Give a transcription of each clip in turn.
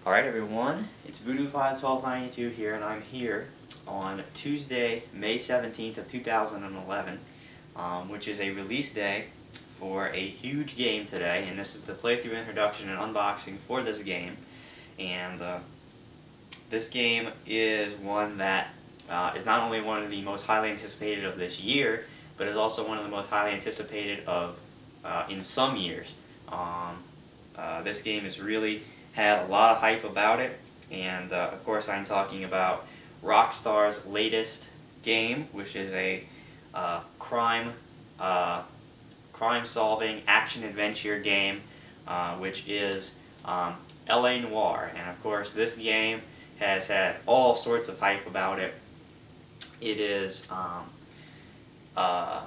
Alright everyone, it's Voodoo51292 here, and I'm here on Tuesday, May 17th of 2011, which is a release day for a huge game today, and this is the playthrough introduction and unboxing for this game. And this game is one that is not only one of the most highly anticipated of this year, but is also one of the most highly anticipated of in some years. This game has really had a lot of hype about it, and of course I'm talking about Rockstar's latest game, which is a crime-solving action-adventure game, which is LA Noire. And of course this game has had all sorts of hype about it. It is the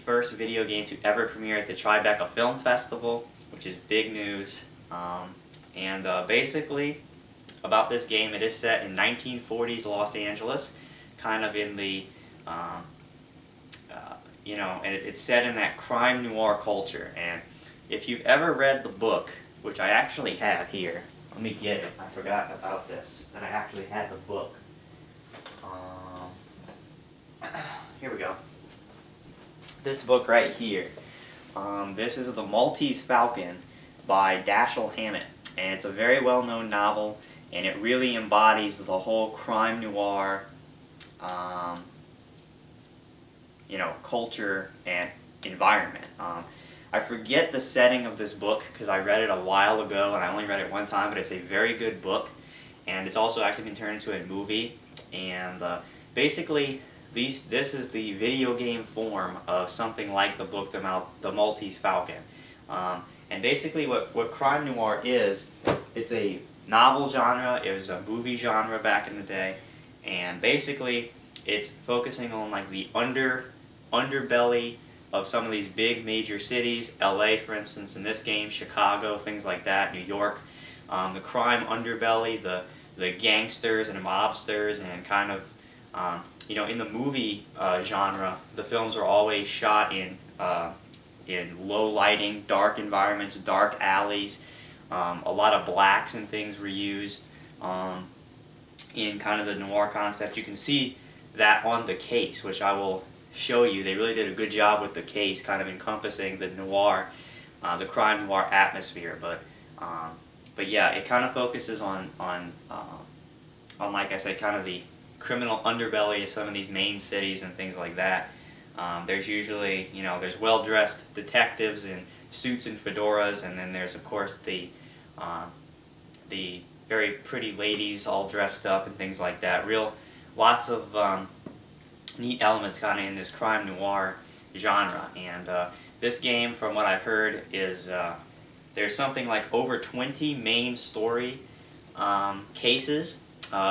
first video game to ever premiere at the Tribeca Film Festival, which is big news. Basically, about this game, it is set in 1940s Los Angeles, kind of in the, and it's set in that crime noir culture. And if you've ever read the book, which I actually have here, let me get it, I forgot about this, that I actually had the book. Here we go. This book right here. This is The Maltese Falcon by Dashiell Hammett, and it's a very well-known novel, and it really embodies the whole crime noir, culture and environment. I forget the setting of this book because I read it a while ago, and I only read it one time, but it's a very good book, and it's also actually been turned into a movie. And basically, this is the video game form of something like the book The Maltese Falcon. And basically what crime noir is, it's a novel genre, it was a movie genre back in the day, and basically it's focusing on like the underbelly of some of these big major cities, LA for instance in this game, Chicago, things like that, New York, the crime underbelly, the gangsters and mobsters, and kind of, in the movie genre, the films are always shot in low lighting, dark environments, dark alleys. A lot of blacks and things were used in kind of the noir concept. You can see that on the case, which I will show you. They really did a good job with the case, kind of encompassing the noir, the crime noir atmosphere. But yeah, it kind of focuses on like I said, kind of the criminal underbelly of some of these main cities and things like that. There's usually, there's well-dressed detectives in suits and fedoras, and then there's, of course, the very pretty ladies all dressed up and things like that. Lots of neat elements kind of in this crime noir genre. And this game, from what I've heard, is there's something like over 20 main story cases.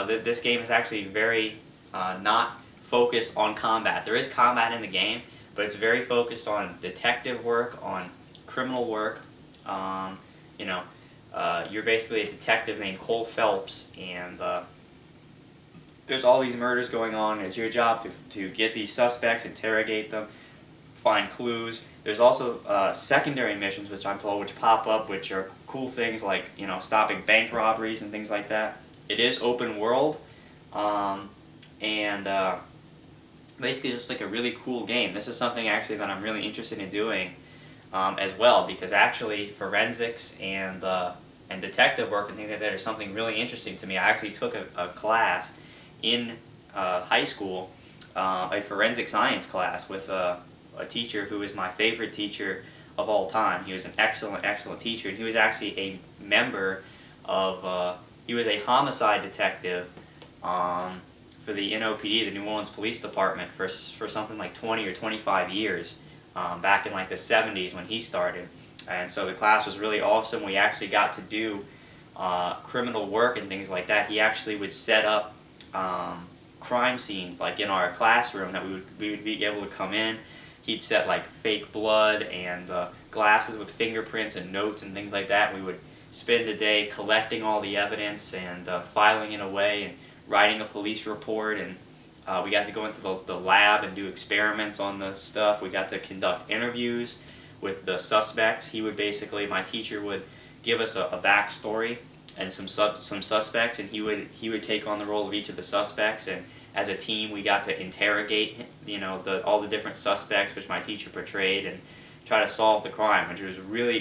This game is actually very not focused on combat. There is combat in the game, but it's very focused on detective work, on criminal work. You're basically a detective named Cole Phelps, and there's all these murders going on. It's your job to get these suspects, interrogate them, find clues. There's also secondary missions, which I'm told, which pop up, which are cool things like, stopping bank robberies and things like that. It is open world, basically it's just like a really cool game. This is something actually that I'm really interested in doing as well, because actually forensics and detective work and things like that are something really interesting to me. I actually took a class in high school, a forensic science class with a teacher who is my favorite teacher of all time. He was an excellent, excellent teacher, and he was actually a member of, he was a homicide detective for the NOPD, the New Orleans Police Department, for something like 20 or 25 years, back in like the 70s when he started. And so the class was really awesome. We actually got to do criminal work and things like that. He actually would set up crime scenes like in our classroom that we would be able to come in. He'd set like fake blood and glasses with fingerprints and notes and things like that. We would spend the day collecting all the evidence and filing it away and writing a police report, and we got to go into the lab and do experiments on the stuff. We got to conduct interviews with the suspects. He would basically, my teacher would give us a backstory and some suspects, and he would take on the role of each of the suspects, and as a team we got to interrogate, you know, all the different suspects which my teacher portrayed, and try to solve the crime, which was really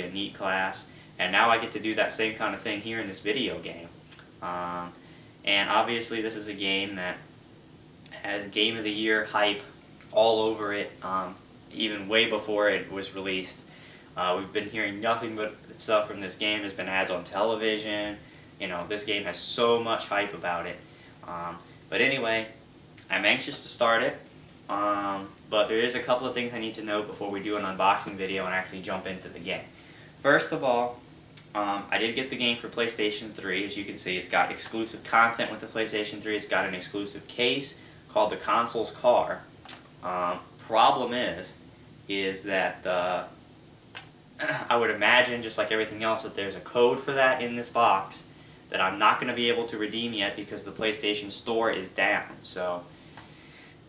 a neat class. And now I get to do that same kind of thing here in this video game. And obviously this is a game that has Game of the Year hype all over it, even way before it was released. We've been hearing nothing but stuff from this game. There's been ads on television. You know, this game has so much hype about it. But anyway, I'm anxious to start it. But there is a couple of things I need to know before we do an unboxing video and actually jump into the game. First of all, I did get the game for PlayStation 3. As you can see, it's got exclusive content with the PlayStation 3. It's got an exclusive case called the console's car. Problem is that I would imagine, just like everything else, that there's a code for that in this box that I'm not going to be able to redeem yet because the PlayStation Store is down. So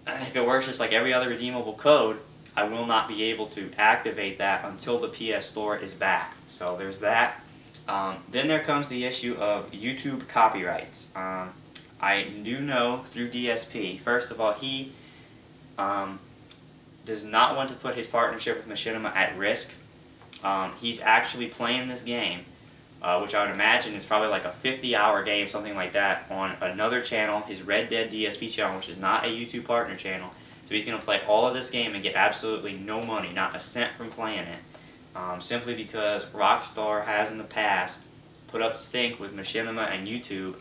if it works just like every other redeemable code, I will not be able to activate that until the PS Store is back. So there's that. Then there comes the issue of YouTube copyrights. I do know through DSP, first of all, he does not want to put his partnership with Machinima at risk. He's actually playing this game, which I would imagine is probably like a 50-hour game, something like that, on another channel, his Red Dead DSP channel, which is not a YouTube partner channel. So he's going to play all of this game and get absolutely no money, not a cent from playing it, simply because Rockstar has in the past put up stink with Machinima and YouTube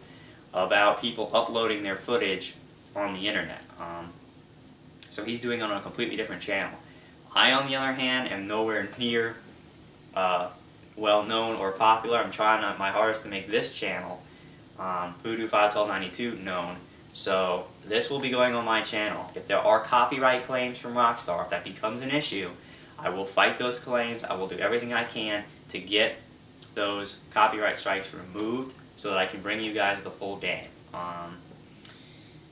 about people uploading their footage on the internet. So he's doing it on a completely different channel. I, on the other hand, am nowhere near well known or popular. I'm trying my hardest to make this channel, Voodoo 51292, known. So this will be going on my channel. If there are copyright claims from Rockstar, if that becomes an issue, I will fight those claims. I will do everything I can to get those copyright strikes removed so that I can bring you guys the full game.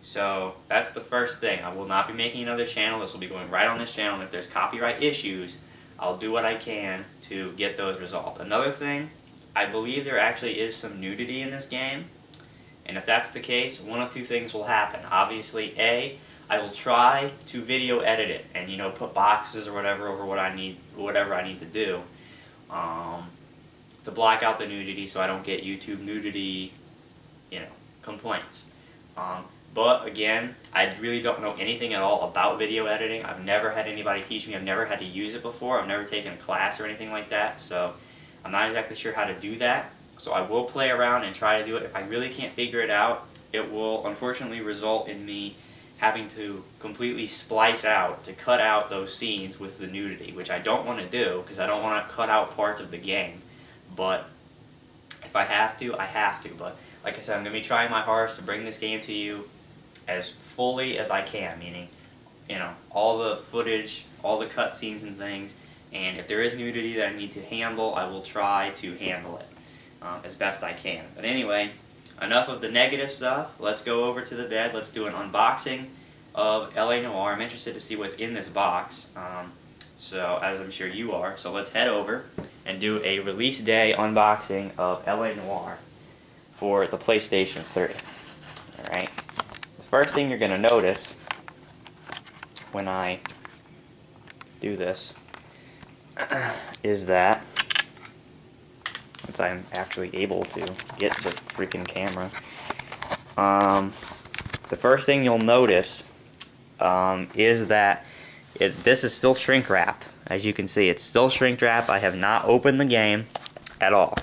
So that's the first thing. I will not be making another channel. This will be going right on this channel. And if there's copyright issues, I'll do what I can to get those resolved. Another thing, I believe there actually is some nudity in this game. And if that's the case, one of two things will happen. Obviously, A, I will try to video edit it and, you know, put boxes or whatever over whatever I need to do to block out the nudity so I don't get YouTube nudity, you know, complaints. But again, I really don't know anything at all about video editing. I've never had anybody teach me. I've never had to use it before. I've never taken a class or anything like that. So I'm not exactly sure how to do that. So I will play around and try to do it. If I really can't figure it out, it will unfortunately result in me having to completely splice out, to cut out those scenes with the nudity, which I don't want to do because I don't want to cut out parts of the game. But if I have to, I have to. But like I said, I'm going to be trying my hardest to bring this game to you as fully as I can, meaning, you know, all the footage, all the cutscenes and things, and if there is nudity that I need to handle, I will try to handle it as best I can. But anyway, enough of the negative stuff. Let's go over to the bed. Let's do an unboxing of LA Noire. I'm interested to see what's in this box, so as I'm sure you are. So let's head over and do a release day unboxing of LA Noire for the PlayStation 3. Alright. First thing you're going to notice when I do this is that, since I'm actually able to get the freaking camera, the first thing you'll notice is that this is still shrink wrapped. As you can see, it's still shrink wrapped. I have not opened the game at all.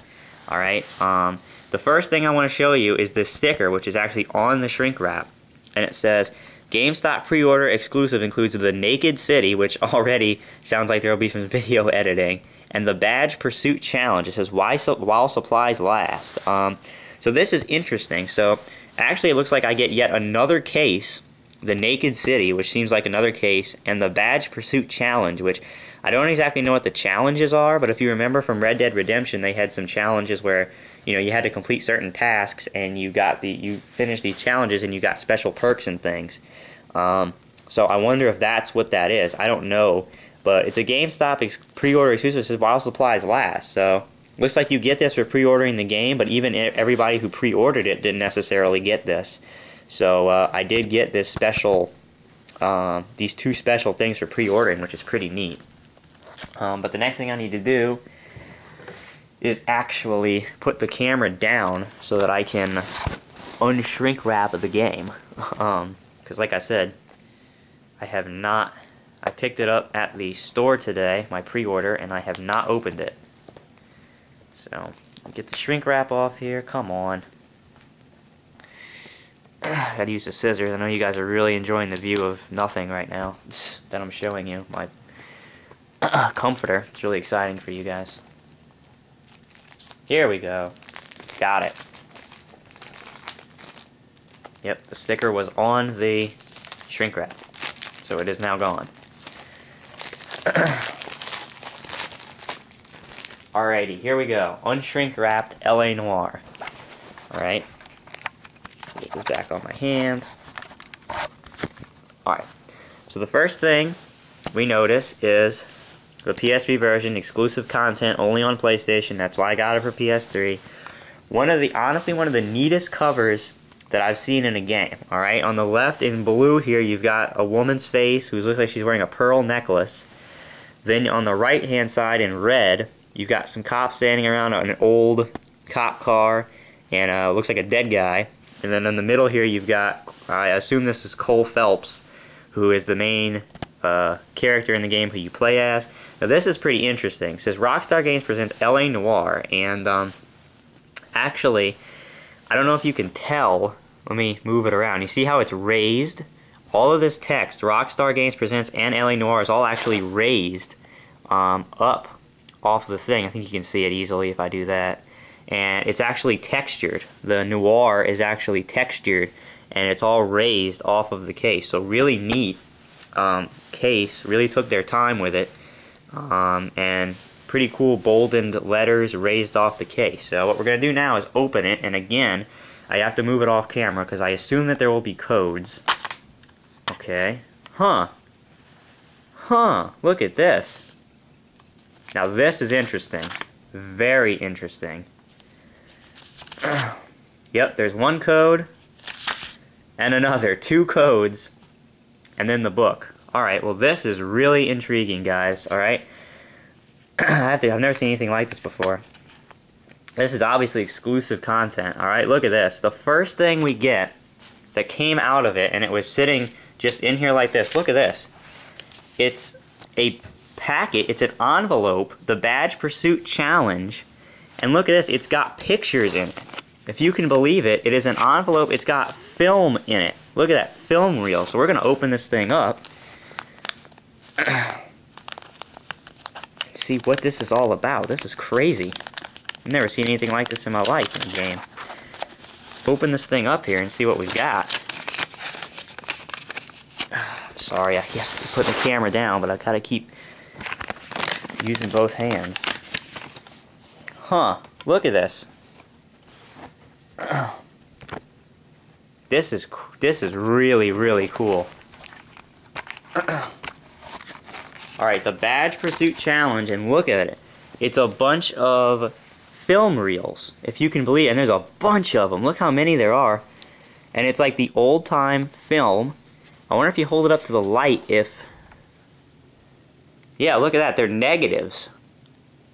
Alright, the first thing I want to show you is this sticker, which is actually on the shrink wrap. And it says, GameStop pre-order exclusive includes the Naked City, which already sounds like there will be some video editing, and the Badge Pursuit Challenge. It says, while supplies last. So this is interesting. So actually it looks like I get yet another case, the Naked City, which seems like another case, and the Badge Pursuit Challenge, which I don't exactly know what the challenges are, but if you remember from Red Dead Redemption, they had some challenges where, you know, you had to complete certain tasks and you finished these challenges and you got special perks and things. So I wonder if that's what that is. I don't know, but it's a GameStop pre-order exclusive. It says while supplies last. So Looks like you get this for pre-ordering the game, but even everybody who pre-ordered it didn't necessarily get this. So I did get this special, these two special things for pre-ordering, which is pretty neat. But the next thing I need to do is actually put the camera down so that I can unshrink wrap the game. Because like I said, I picked it up at the store today, my pre-order, and I have not opened it. So, get the shrink wrap off here, come on. Gotta use the scissors. I know you guys are really enjoying the view of nothing right now that I'm showing you. My comforter. It's really exciting for you guys. Here we go. Got it. Yep, the sticker was on the shrink wrap, so it is now gone. Alrighty, here we go. Unshrink wrapped LA Noire. Alright. Get this back on my hand. Alright. So the first thing we notice is the PS3 version, exclusive content only on PlayStation. That's why I got it for PS3. Honestly, one of the neatest covers that I've seen in a game. Alright, on the left in blue here, you've got a woman's face who looks like she's wearing a pearl necklace. Then on the right hand side in red, you've got some cops standing around an old cop car, and looks like a dead guy. And then in the middle here, you've got, I assume this is Cole Phelps, who is the main character in the game who you play as. Now this is pretty interesting. It says Rockstar Games presents LA Noire, and actually, I don't know if you can tell. Let me move it around. You see how it's raised? All of this text, Rockstar Games presents and LA Noire, is all actually raised up off the thing. I think you can see it easily if I do that. And it's actually textured. The Noire is actually textured, and it's all raised off of the case. So really neat case. Really took their time with it. And pretty cool boldened letters raised off the case. So what we're going to do now is open it, and again, I have to move it off camera because I assume that there will be codes. Okay. Huh. Look at this. Now this is interesting. Very interesting. Yep, there's one code and another. Two codes and then the book. Alright, well this is really intriguing, guys. Alright. I've never seen anything like this before. This is obviously exclusive content. Alright, look at this. The first thing we get that came out of it, and it was sitting just in here like this. Look at this. It's a packet, it's an envelope, the Badge Pursuit Challenge, and look at this, it's got pictures in it. If you can believe it, it is an envelope, it's got film in it. Look at that film reel. So we're going to open this thing up. See what this is all about. This is crazy. I've never seen anything like this in my life in a game. Open this thing up here and see what we've got. Sorry, I have to put the camera down, but I gotta keep using both hands. Huh, look at this. This is really, really cool. Alright, the Badge Pursuit Challenge, and look at it. It's a bunch of film reels, if you can believe it, and there's a bunch of them. Look how many there are. And it's like the old-time film. I wonder if you hold it up to the light if... Yeah, look at that. They're negatives.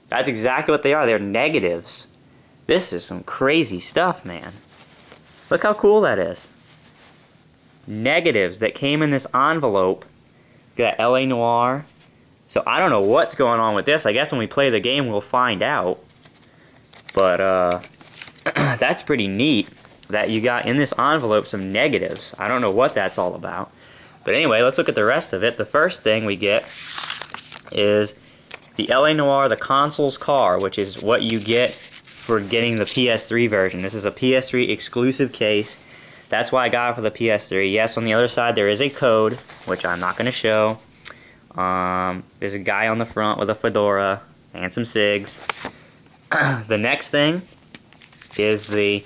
That's exactly what they are. They're negatives. This is some crazy stuff, man. Look how cool that is. Negatives that came in this envelope. Got LA Noire. So I don't know what's going on with this. I guess when we play the game we'll find out. But that's pretty neat that you got in this envelope some negatives. I don't know what that's all about. But anyway, let's look at the rest of it. The first thing we get is the LA Noire, the console's car, which is what you get for getting the PS3 version. This is a PS3 exclusive case. That's why I got it for the PS3. Yes, on the other side there is a code, which I'm not going to show. There's a guy on the front with a fedora and some cigs. The next thing is the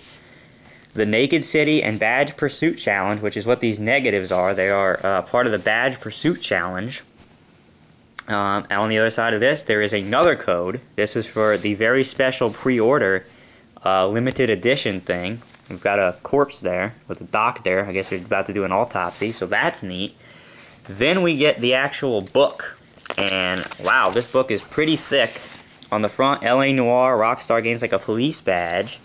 Naked City and Badge Pursuit Challenge, which is what these negatives are. They are part of the Badge Pursuit Challenge. And on the other side of this, there is another code. This is for the very special pre-order limited edition thing. We've got a corpse there with a doctor. I guess they're about to do an autopsy, so that's neat. Then we get the actual book. And wow, this book is pretty thick. On the front, LA Noire, Rockstar Games, like a police badge.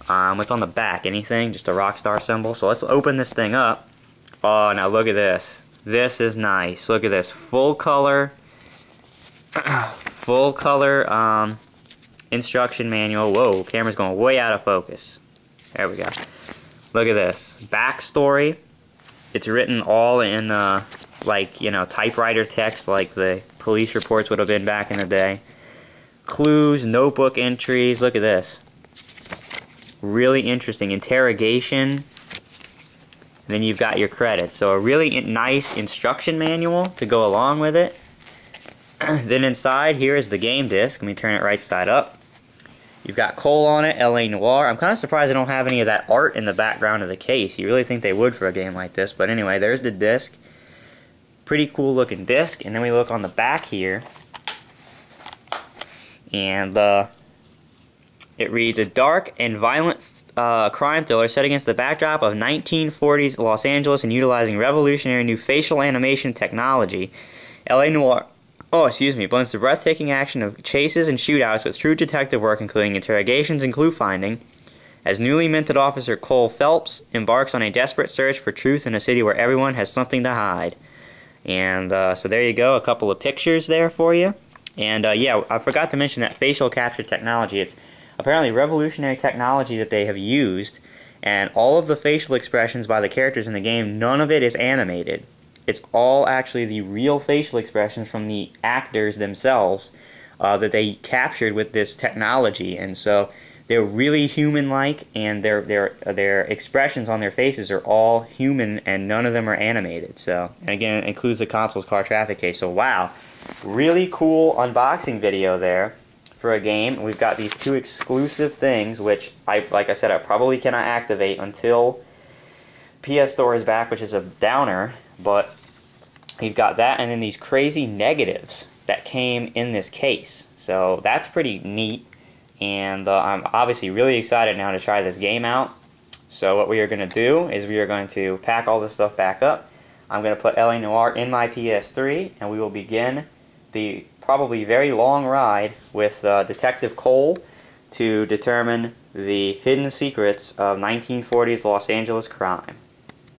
What's on the back? Anything? Just a Rockstar symbol. So let's open this thing up. Oh, now look at this. This is nice. Look at this. Full color instruction manual. Whoa, camera's going way out of focus. There we go. Look at this. Backstory. It's written all in, like, you know, typewriter text like the police reports would have been back in the day. Clues, notebook entries. Look at this. Really interesting. Interrogation. Then you've got your credits. So a really nice instruction manual to go along with it. Then inside here is the game disc. Let me turn it right side up. You've got Cole on it, LA Noire. I'm kind of surprised they don't have any of that art in the background of the case. You really think they would for a game like this. But anyway, there's the disc. Pretty cool looking disc. And then we look on the back here. And it reads, a dark and violent crime thriller set against the backdrop of 1940s Los Angeles and utilizing revolutionary new facial animation technology. LA Noire, blends the breathtaking action of chases and shootouts with true detective work, including interrogations and clue finding, as newly minted officer Cole Phelps embarks on a desperate search for truth in a city where everyone has something to hide. And so there you go, a couple of pictures there for you. And yeah, I forgot to mention that facial capture technology. It's apparently revolutionary technology that they have used, and all of the facial expressions by the characters in the game, none of it is animated. It's all actually the real facial expressions from the actors themselves that they captured with this technology, and so they're really human-like, and their expressions on their faces are all human, and none of them are animated. So, and again, it includes the console's car traffic case. So wow, really cool unboxing video there for a game. We've got these two exclusive things, which like I said, I probably cannot activate until PS Store is back, which is a downer. But we've got that, and then these crazy negatives that came in this case. So that's pretty neat, and I'm obviously really excited now to try this game out. So what we are going to do is we are going to pack all this stuff back up. I'm going to put LA Noire in my PS3, and we will begin the probably very long ride with Detective Cole to determine the hidden secrets of 1940s Los Angeles crime.